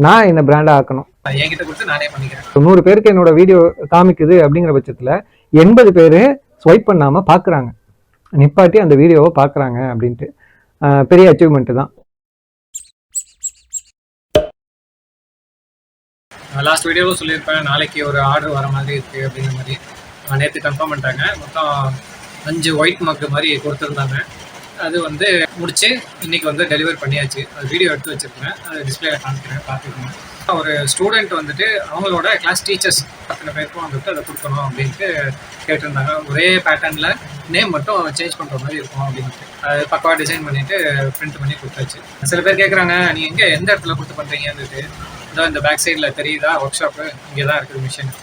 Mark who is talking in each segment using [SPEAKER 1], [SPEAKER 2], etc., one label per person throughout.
[SPEAKER 1] நான் என்ன பிராண்டாக ஆக்கணும்.
[SPEAKER 2] என்கிட்ட கொடுத்து நானே பண்ணிக்கிறேன்.
[SPEAKER 1] 100 பேருக்கு என்னோட வீடியோ காமிக்குது அப்படிங்கிற பட்சத்தில் 80 பேர் ஸ்வைப் பண்ணாமல் பார்க்குறாங்க, நிப்பாட்டி அந்த வீடியோவை பார்க்குறாங்க அப்படின்ட்டு பெரிய அச்சீவ்மெண்ட் தான்.
[SPEAKER 2] லாஸ்ட் வீடியோவில் சொல்லியிருப்பேன், நாளைக்கு ஒரு ஆர்டர் வர மாதிரி இருக்குது அப்படிங்கிற மாதிரி. நேற்று கன்ஃபார்ம் பண்ணிட்டாங்க. மொத்தம் 5 ஒயிட் மக்கு மாதிரி கொடுத்துருந்தாங்க. அது வந்து முடிச்சு இன்னைக்கு வந்து டெலிவரி பண்ணியாச்சு. அது வீடியோ எடுத்து வச்சுருக்கேன், அது டிஸ்பிளேல காமிக்கிறேன், பார்த்துக்கோங்க. ஒரு ஸ்டூடெண்ட் வந்துட்டு அவங்களோட கிளாஸ் டீச்சர்ஸ் அத்தனை பேருக்கும் வந்துட்டு அதை கொடுக்கணும் அப்படின்ட்டு கேட்டிருந்தாங்க. ஒரே பேட்டர்னில் நேம் மட்டும் சேஞ்ச் பண்ணுற மாதிரி இருக்கும் அப்படின்ட்டு அது பக்கவாக டிசைன் பண்ணிவிட்டு பிரிண்ட் பண்ணி கொடுத்தாச்சு. சில பேர் கேட்குறாங்க, நீங்கள் எங்கே எந்த இடத்துல கொடுத்து பண்ணுறீங்கன்னுட்டு. இந்த பேக் சைடில் தெரியுதா ஒர்க் ஷாப்பு, இங்கே தான் இருக்குது மிஷின்.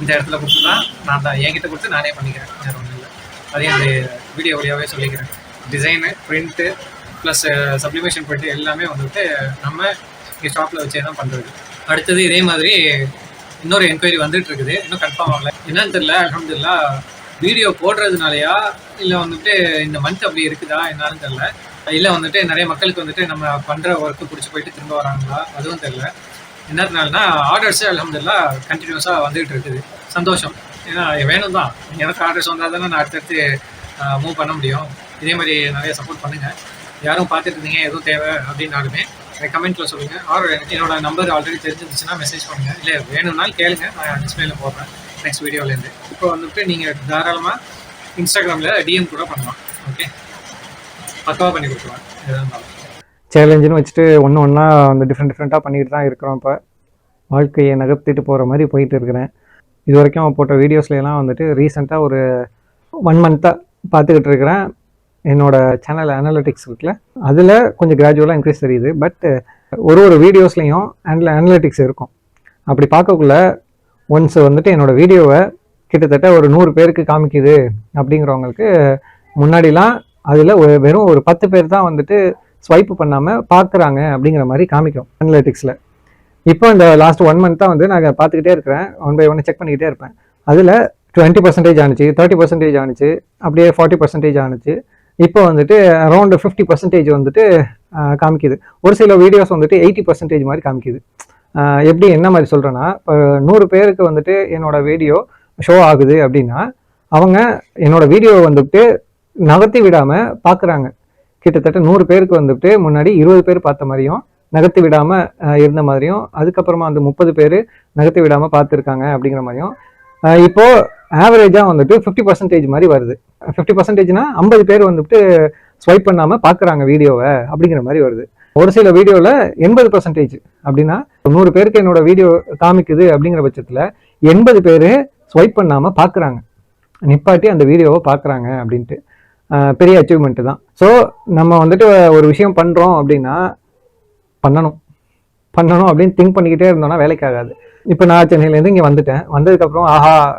[SPEAKER 2] இந்த இடத்துல கொடுத்து தான் நான் தான் என்கிட்ட கொடுத்து நானே பண்ணிக்கிறேன், வேறு ஒன்றும் இல்லை. அதையும் அந்த வீடியோ வழியாகவே சொல்லிக்கிறேன். Design, print plus sublimation print எல்லாமே வந்துட்டு நம்ம இங்கே ஷாப்பில் வச்சே தான் பண்ணுறது. அடுத்தது இதே மாதிரி இன்னொரு என்கொயரி வந்துட்டு இருக்குது, இன்னும் கன்ஃபார்ம் ஆகலை. என்னன்னு தெரியல. அல்ஹம்துலில்லாஹ் வீடியோ போடுறதுனாலயா இல்லை வந்துட்டு இந்த மந்த் அப்படி இருக்குதா என்னன்னு தெரியல. இல்லை வந்துட்டு நிறைய மக்களுக்கு வந்துட்டு நம்ம பண்ணுற ஒர்க்கு பிடிச்சி போயிட்டு திரும்ப வராங்களா அதுவும் தெரியல. என்னதுனாலனா ஆர்டர்ஸு அல்ஹம்துலில்லாஹ் கண்டினியூஸாக வந்துகிட்டு இருக்குது. சந்தோஷம். ஏன்னா வேணும் தான், எனக்கு ஆர்டர்ஸ் வந்தால் தானே நான் அடுத்தடுத்து மூவ் பண்ண முடியும். இதே மாதிரி நிறைய சப்போர்ட் பண்ணுங்கள். யாரும் பார்த்துட்டு இருந்தீங்க எதுவும் தேவை அப்படின்னாலுமே கமெண்ட்டில் சொல்லுங்கள். ஆர் என்னோட நம்பர் ஆல்ரெடி தெரிஞ்சிருந்துச்சுன்னா மெசேஜ் பண்ணுங்கள். இல்லை வேணும்னாலும் கேளுங்க, நான் டிஸ்பிளேல போடுறேன் நெக்ஸ்ட் வீடியோலேருந்து. இப்போ வந்துட்டு நீங்கள் தாராளமாக இன்ஸ்டாகிராமில் டிஎம் கூட பண்ணலாம். ஓகே, பக்காவாக பண்ணி கொடுத்துருவேன். எதாக இருந்தாலும்
[SPEAKER 1] சேலஞ்சுன்னு வச்சுட்டு ஒன்றா வந்து டிஃப்ரெண்ட்டாக பண்ணிட்டு தான் இருக்கிறோம். இப்போ வாழ்க்கையை நகர்த்திட்டு போகிற மாதிரி போயிட்டு இருக்கிறேன். இது வரைக்கும் போட்ட வீடியோஸ்லாம் வந்துட்டு ரீசெண்டாக ஒரு 1 மந்த்தாக பார்த்துக்கிட்டு இருக்கிறேன். என்னோடய சேனல் அனலிட்டிக்ஸ் இருக்குல்ல, அதில் கொஞ்சம் கிராஜுவலாக இன்க்ரீஸ் தெரியுது. பட் ஒரு வீடியோஸ்லேயும் அனலிட்டிக்ஸ் இருக்கும். அப்படி பார்க்கக்குள்ள ஒன்ஸ் வந்துட்டு என்னோடய வீடியோவை கிட்டத்தட்ட ஒரு 100 பேருக்கு காமிக்குது அப்படிங்கிறவங்களுக்கு முன்னாடிலாம் அதில் வெறும் ஒரு 10 பேர் தான் வந்துட்டு ஸ்வைப் பண்ணாமல் பார்க்குறாங்க அப்படிங்கிற மாதிரி காமிக்கும் அனலிட்டிக்ஸில். இப்போ இந்த லாஸ்ட் 1 மந்த் தான் வந்து நான் பார்த்துக்கிட்டே இருக்கிறேன், 1 by 1 செக் பண்ணிக்கிட்டே இருப்பேன். அதில் 20% ஆணுச்சு, 30% ஆணுச்சு, அப்படியே 40% ஆணுச்சு. இப்போ வந்துட்டு அரௌண்ட் 50% வந்துட்டு காமிக்குது. ஒரு சில வீடியோஸ் வந்துட்டு 80% மாதிரி காமிக்குது. எப்படி என்ன மாதிரி சொல்கிறேன்னா, இப்போ 100 பேருக்கு வந்துட்டு என்னோட வீடியோ ஷோ ஆகுது அப்படின்னா அவங்க என்னோட வீடியோவை வந்துட்டு நகர்த்தி விடாமல் பார்க்குறாங்க. கிட்டத்தட்ட 100 பேருக்கு வந்துட்டு முன்னாடி 20 பேர் பார்த்த மாதிரியும் நகர்த்தி விடாமல் இருந்த மாதிரியும், அதுக்கப்புறமா அந்த 30 பேர் நகர்த்தி விடாமல் பார்த்துருக்காங்க அப்படிங்கிற மாதிரியும் இப்போது ஆவரேஜாக வந்துட்டு 50% மாதிரி வருது. 50%னா 50 பேர் வந்துட்டு ஸ்வைப் பண்ணாமல் பார்க்குறாங்க வீடியோவை அப்படிங்கிற மாதிரி வருது. ஒரு சில வீடியோவில் 80% அப்படின்னா 100 பேருக்கு என்னோட வீடியோ காமிக்குது அப்படிங்கிற பட்சத்தில் 80 பேர் ஸ்வைப் பண்ணாமல் பார்க்குறாங்க, நிப்பாட்டி அந்த வீடியோவை பார்க்குறாங்க அப்படின்ட்டு பெரிய அச்சீவ்மெண்ட்டு தான். ஸோ நம்ம வந்துட்டு ஒரு விஷயம் பண்ணுறோம் அப்படின்னா பண்ணணும் அப்படின்னு திங்க் பண்ணிக்கிட்டே இருந்தோம்னா வேலைக்காகாது. இப்போ நான் சென்னையிலேருந்து இங்கே வந்துட்டேன். வந்ததுக்கப்புறம்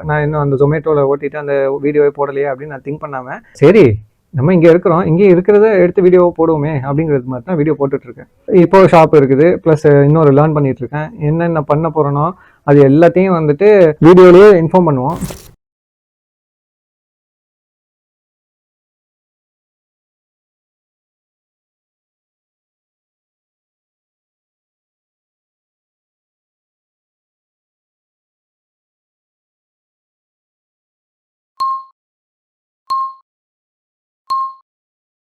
[SPEAKER 1] நான் இன்னும் அந்த ஜொமேட்டோவில் ஓட்டிட்டு அந்த வீடியோவே போடலையே அப்படின்னு நான் திங்க் பண்ணாமல், சரி நம்ம இங்கே இருக்கிறோம், இங்கே இருக்கிறத எடுத்து வீடியோ போடுவோமே அப்படிங்கிறது மாதிரி தான் வீடியோ போட்டுட்ருக்கேன். இப்போது ஷாப் இருக்குது, ப்ளஸ் இன்னொரு லேர்ன் பண்ணிகிட்ருக்கேன். என்னென்ன பண்ண போகிறேனோ அது எல்லாத்தையும் வந்துட்டு வீடியோலேயே இன்ஃபார்ம் பண்ணுவோம்.